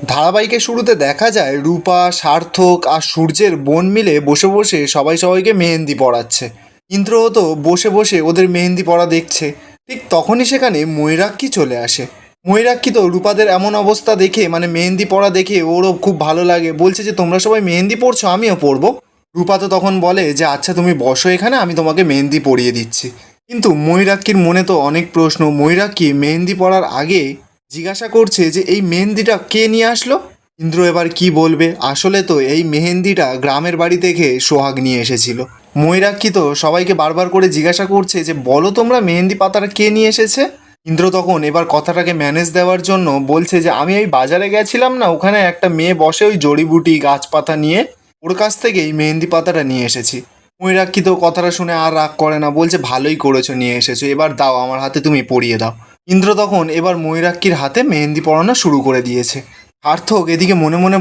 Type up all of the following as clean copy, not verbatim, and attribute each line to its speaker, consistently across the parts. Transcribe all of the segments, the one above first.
Speaker 1: ধারাবাহিকের শুরুতে দেখা যায় রূপা, সার্থক আর সূর্যের বোন মিলে বসে বসে সবাইকে মেহেন্দি পড়াচ্ছে। ইন্দ্রও তো বসে বসে ওদের মেহেন্দি পড়া দেখছে। ঠিক তখনই সেখানে ময়ূরাক্ষী চলে আসে। ময়ূরাক্ষী তো রূপাদের এমন অবস্থা দেখে, মানে মেহেন্দি পড়া দেখে ওরও খুব ভালো লাগে, বলছে যে তোমরা সবাই মেহেন্দি পড়ছো, আমিও পড়বো। রূপা তো তখন বলে যে আচ্ছা তুমি বসো এখানে, আমি তোমাকে মেহেন্দি পরিয়ে দিচ্ছি। কিন্তু ময়ূরাক্ষীর মনে তো অনেক প্রশ্ন। ময়ূরাক্ষী মেহেন্দি পড়ার আগে জিজ্ঞাসা করছে যে এই মেহেন্দিটা কে নিয়ে আসলো। ইন্দ্র এবার কি বলবে, আসলে তো এই মেহেন্দিটা গ্রামের বাড়ি থেকে সোহাগ নিয়ে এসেছিল। ময়ূরাক্ষী তো সবাইকে বারবার করে জিজ্ঞাসা করছে যে বলো তোমরা মেহেন্দি পাতাটা কে নিয়ে এসেছে। ইন্দ্র তখন এবার কথাটাকে ম্যানেজ দেওয়ার জন্য বলছে যে আমি এই বাজারে গেছিলাম না, ওখানে একটা মেয়ে বসে ওই জড়িবুটি গাছপাতা নিয়ে, ওর কাছ থেকে এই মেহেন্দি পাতাটা নিয়ে এসেছি। ময়ূরাক্ষী তো কথাটা শুনে আর রাগ করে না, বলছে ভালোই করেছো নিয়ে এসেছো, এবার দাও আমার হাতে, তুমি পরিয়ে দাও। ইন্দ্র তখন এবার ময়ূরাক্ষীর হাতে মেহেন্দি পরানো শুরু করে দিয়েছে। সার্থক এদিকে মনে মনে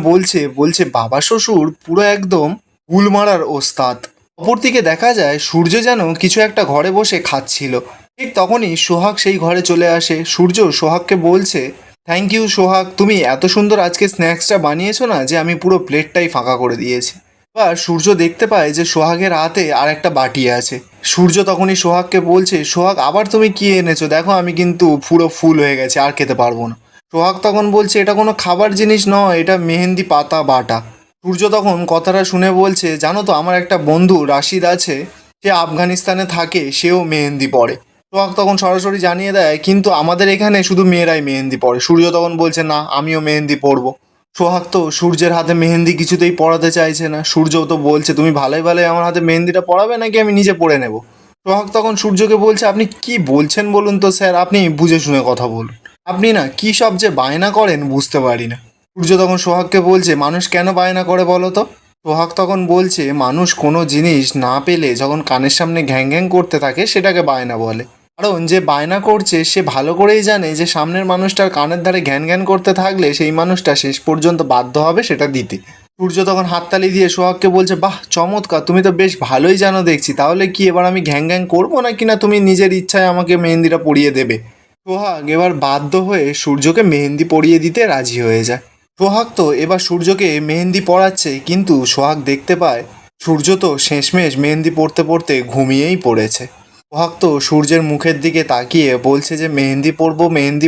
Speaker 1: বলছে বাবা শ্বশুর পুরো একদম গুল মারার ওস্তাদ। অপরদিকে দেখা যায় সূর্য যেন কিছু একটা ঘরে বসে খাচ্ছিল। ঠিক তখনই সোহাগ সেই ঘরে চলে আসে। সূর্য সোহাগকে বলছে থ্যাংক ইউ সোহাগ, তুমি এত সুন্দর আজকে স্ন্যাক্সটা বানিয়েছো না যে আমি পুরো প্লেটটাই ফাঁকা করে দিয়েছি। এবার সূর্য দেখতে পায় যে সোহাগের হাতে আর একটা বাটি আছে। সূর্য তখনই সোহাগকে বলছে সোহাগ আবার তুমি কি এনেছো, দেখো আমি কিন্তু পুরো ফুল হয়ে গেছে, আর খেতে পারবো না। সোহাগ তখন বলছে এটা কোনো খাবার জিনিস নয়, এটা মেহেন্দি পাতা বাটা। সূর্য তখন কথাটা শুনে বলছে জানো তো আমার একটা বন্ধু রাশিদ আছে, সে আফগানিস্তানে থাকে, সেও মেহেন্দি পড়ে। সোহাগ তখন সরাসরি জানিয়ে দেয় কিন্তু আমাদের এখানে শুধু মেয়েরাই মেহেন্দি পড়ে। সূর্য তখন বলছে না, আমিও মেহেন্দি পরবো। সোহাগ তো সূর্যের হাতে মেহেন্দি কিছুতেই পড়াতে চাইছে না। সূর্যও তো বলছে তুমি ভালোই ভালোই আমার হাতে মেহেন্দিটা পড়াবে নাকি আমি নিজে পড়ে নেব। সোহাগ তখন সূর্যকে বলছে আপনি কি বলছেন বলুন তো স্যার, আপনি বুঝে শুনে কথা বলুন, আপনি না কি সব যে বায়না করেন বুঝতে পারি না। সূর্য তখন সোহাগকে বলছে মানুষ কেন বায়না করে বলো তো। সোহাগ তখন বলছে মানুষ কোনো জিনিস না পেলে যখন কানের সামনে ঘ্যাং ঘ্যাং করতে থাকে সেটাকে বায়না বলে। কারণ যে বায়না করছে সে ভালো করেই জানে যে সামনের মানুষটার কানের ধারে ঘ্যান ঘ্যান করতে থাকলে সেই মানুষটা শেষ পর্যন্ত বাধ্য হবে সেটা দিতে। সূর্য তখন হাততালি দিয়ে সোহাগকে বলছে বাহ চমৎকার, তুমি তো বেশ ভালোই জানো দেখছি, তাহলে কি এবার আমি ঘ্যাং ঘ্যাং করবো নাকি না তুমি নিজের ইচ্ছায় আমাকে মেহেন্দিটা পরিয়ে দেবে। সোহাগ এবার বাধ্য হয়ে সূর্যকে মেহেন্দি পরিয়ে দিতে রাজি হয়ে যায়। সোহাগ তো এবার সূর্যকে মেহেন্দি পরাচ্ছে, কিন্তু সোহাগ দেখতে পায় সূর্য তো শেষমেশ মেহেন্দি পড়তে পড়তে ঘুমিয়েই পড়েছে। সোহাগ তো সূর্যের মুখের দিকে তাকিয়ে বলছে যে মেহেন্দি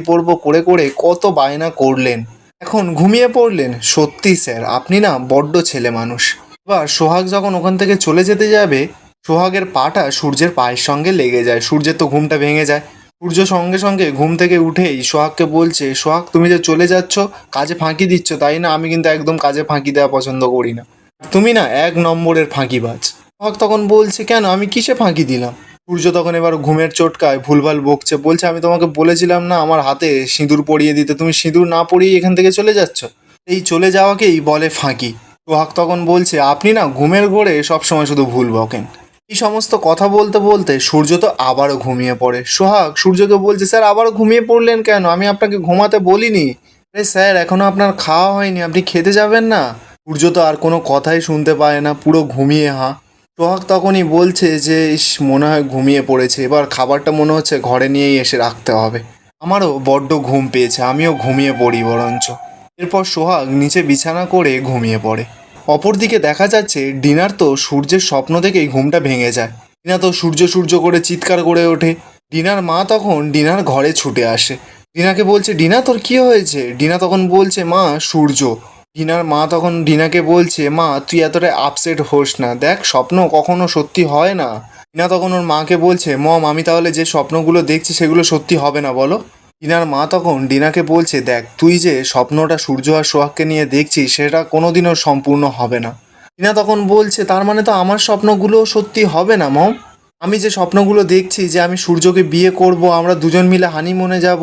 Speaker 1: পরবো করে করে কত বায়না করলেন, এখন ঘুমিয়ে পড়লেন, সত্যি স্যার আপনি না বড্ড ছেলে মানুষ। এবার সোহাগ যখন ওখান থেকে চলে যেতে যাবে, সোহাগের পাটা সূর্যের পায়ের সঙ্গে লেগে যায়। সূর্যের তো ঘুমটা ভেঙে যায়। সূর্য সঙ্গে সঙ্গে ঘুম থেকে উঠেই সোহাগকে বলছে সোহাগ তুমি যে চলে যাচ্ছ, কাজে ফাঁকি দিচ্ছ তাই না, আমি কিন্তু একদম কাজে ফাঁকি দেওয়া পছন্দ করি না, তুমি না এক নম্বরের ফাঁকিবাজ। সোহাগ তখন বলছে কেন, আমি কিসে ফাঁকি দিলাম। সূর্য তখন এবার ঘুমের চোটকায় ভুলভাল বকছে, বলছে আমি তোমাকে বলেছিলাম না আমার হাতে সিঁদুর পরিয়ে দিতে, তুমি সিঁদুর না পরিয়ে এখান থেকে চলে যাচ্ছ, এই চলে যাওয়াকেই বলে ফাঁকি। সোহাগ তখন বলছে আপনি না ঘুমের ঘোরে সবসময় শুধু ভুল বকেন। এই সমস্ত কথা বলতে বলতে সূর্য তো আবারও ঘুমিয়ে পড়ে। সোহাগ সূর্যকে বলছে স্যার আবারও ঘুমিয়ে পড়লেন কেন, আমি আপনাকে ঘুমাতে বলিনি। আরে স্যার এখনো আপনার খাওয়া হয়নি, আপনি খেতে যাবেন না। সূর্য তো আর কোনো কথাই শুনতে পায় না, পুরো ঘুমিয়ে হাঁ। সোহাগ তখনই বলছে যে ইস মনে হয় ঘুমিয়ে পড়েছে, এবার খাবারটা মনে হচ্ছে ঘরে নিয়েই এসে রাখতে হবে, আমারও বড্ড ঘুম পেয়েছে, আমিও ঘুমিয়ে পড়ি বরঞ্চ। এরপর সোহাগ নিচে বিছানা করে ঘুমিয়ে পড়ে। অপরদিকে দেখা যাচ্ছে ডিনার তো সূর্যের স্বপ্ন থেকেই ঘুমটা ভেঙে যায়। ডিনা তো সূর্য সূর্য করে চিৎকার করে ওঠে। ডিনার মা তখন ডিনার ঘরে ছুটে আসে। ডিনাকে বলছে ডিনা তোর কি হয়েছে। ডিনা তখন বলছে মা সূর্য। ডিনার মা তখন ডিনাকে বলছে মা তুই এতটা আপসেট হোস না, দেখ স্বপ্ন কখনো সত্যি হয় না। ডিনা তখন ওর মাকে বলছে মম আমি তাহলে যে স্বপ্নগুলো দেখছি সেগুলো সত্যি হবে না বলো। ডিনার মা তখন ডিনাকে বলছে দেখ তুই যে স্বপ্নটা সূর্য আর সোহাগকে নিয়ে দেখছিস সেটা কোনোদিনও সম্পূর্ণ হবে না। ডিনা তখন বলছে তার মানে তো আমার স্বপ্নগুলো সত্যি হবে না মম, আমি যে স্বপ্নগুলো দেখছি যে আমি সূর্যকে বিয়ে করব, আমরা দুজন মিলে হানিমুনে যাব,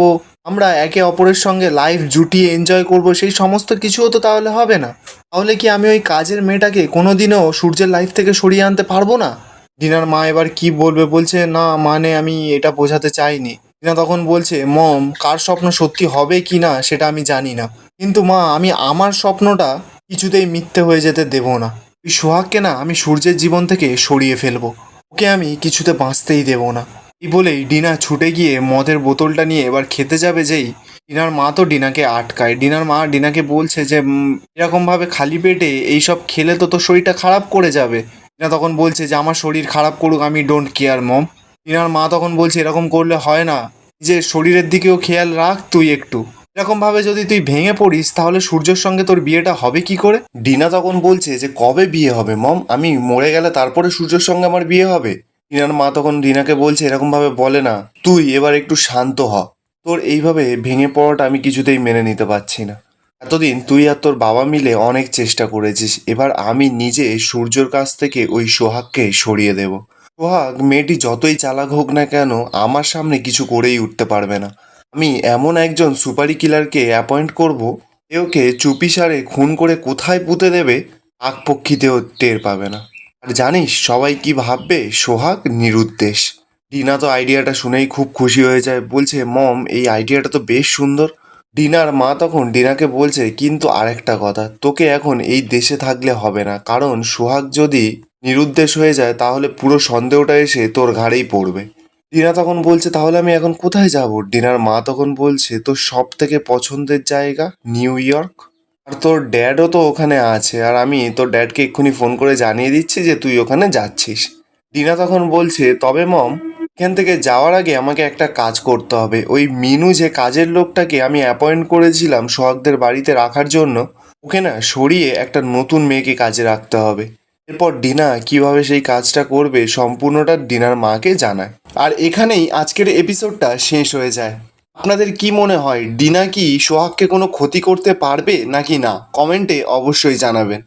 Speaker 1: আমরা একে অপরের সঙ্গে লাইফ জুটিয়ে এনজয় করব, সেই সমস্ত কিছুও তো তাহলে হবে না। তাহলে কি আমি ওই কাজের মেয়েটাকে কোনোদিনও সূর্যের লাইফ থেকে সরিয়ে আনতে পারবো না। ডিনার মা এবার কি বলবে, বলছে না মানে আমি এটা বোঝাতে চাইনি। ডিনা তখন বলছে মম কার স্বপ্ন সত্যি হবে কি না সেটা আমি জানি না, কিন্তু মা আমি আমার স্বপ্নটা কিছুতেই মিথ্যে হয়ে যেতে দেব না। ওই সোহাগকে না আমি সূর্যের জীবন থেকে সরিয়ে ফেলবো, ওকে আমি কিছুতে বাঁচতেই দেব না। এই বলেই ডিনা ছুটে গিয়ে মদের বোতলটা নিয়ে এবার খেতে যাবে যেই ডিনার মা তো ডিনাকে আটকায়। ডিনার মা ডিনাকে বলছে যে এরকমভাবে খালি পেটে এইসব খেলে তো তোর শরীরটা খারাপ করে যাবে। ডিনা তখন বলছে যে আমার শরীর খারাপ করুক, আমি ডোন্ট কেয়ার মম। ডিনার মা তখন বলছে এরকম করলে হয় না, নিজের শরীরের দিকেও খেয়াল রাখ তুই একটু। এরকমভাবে যদি তুই ভেঙে পড়িস তাহলে সূর্যর সঙ্গে তোর বিয়েটা হবে কি করে? ডিনা তখন বলছে যে কবে বিয়ে হবে মম? আমি মরে গেলে তারপরে সূর্যের সঙ্গে আমার বিয়ে হবে? ডিনার মা তখন ডিনাকে বলছে এরকমভাবে বলে না, তুই এবার একটু শান্ত হ। তোর এইভাবে ভেঙে পড়াটা আমি কিছুতেই মেনে নিতে পারছি না। এতদিন তুই আর তোর বাবা মিলে অনেক চেষ্টা করেছিস, এবার আমি নিজে সূর্যর কাছ থেকে ওই সোহাগকে সরিয়ে দেব। সোহাগ মেয়েটি যতই চালাক হোক না কেন আমার সামনে কিছু করেই উঠতে পারবে না। আমি এমন একজন সুপারি কিলারকে অ্যাপয়েন্ট করব, এ ওকে চুপিসারে খুন করে কোথায় পুঁতে দেবে কাকপক্ষীতেও টের পাবে না। আর জানিস সবাই কি ভাববে? সোহাগ নিরুদ্দেশ। ডিনা তো আইডিয়াটা শুনেই খুব খুশি হয়ে যায়, বলছে মম এই আইডিয়াটা তো বেশ সুন্দর। ডিনার মা তখন ডিনাকে বলছে কিন্তু আরেকটা কথা, তোকে এখন এই দেশে থাকলে হবে না, কারণ সোহাগ যদি নিরুদ্দেশ হয়ে যায় তাহলে পুরো সন্দেহটা এসে তোর ঘাড়েই পড়বে। ডিনা তখন বলছে তাহলে আমি এখন কোথায় যাব? ডিনার মা তখন বলছে তোর সব থেকে পছন্দের জায়গা নিউ ইয়র্ক, আর তোর ড্যাডও তো ওখানে আছে, আর আমি তোর ড্যাডকে এক্ষুনি ফোন করে জানিয়ে দিচ্ছি যে তুই ওখানে যাচ্ছিস। ডিনা তখন বলছে তবে মম, এখান থেকে যাওয়ার আগে আমাকে একটা কাজ করতে হবে। ওই মিনু যে কাজের লোকটাকে আমি অ্যাপয়েন্ট করেছিলাম সোহাগদের বাড়িতে রাখার জন্য, ওকে না সরিয়ে একটা নতুন মেয়েকে কাজে রাখতে হবে। এরপর ডিনা কিভাবে সেই কাজটা করবে সম্পূর্ণটা ডিনার মাকে জানায়। আর এখানেই আজকের এপিসোডটা শেষ হয়ে যায়। আপনাদের কি মনে হয় ডিনা কি সোহাগকে কোনো ক্ষতি করতে পারবে নাকি না? কমেন্টে অবশ্যই জানাবেন।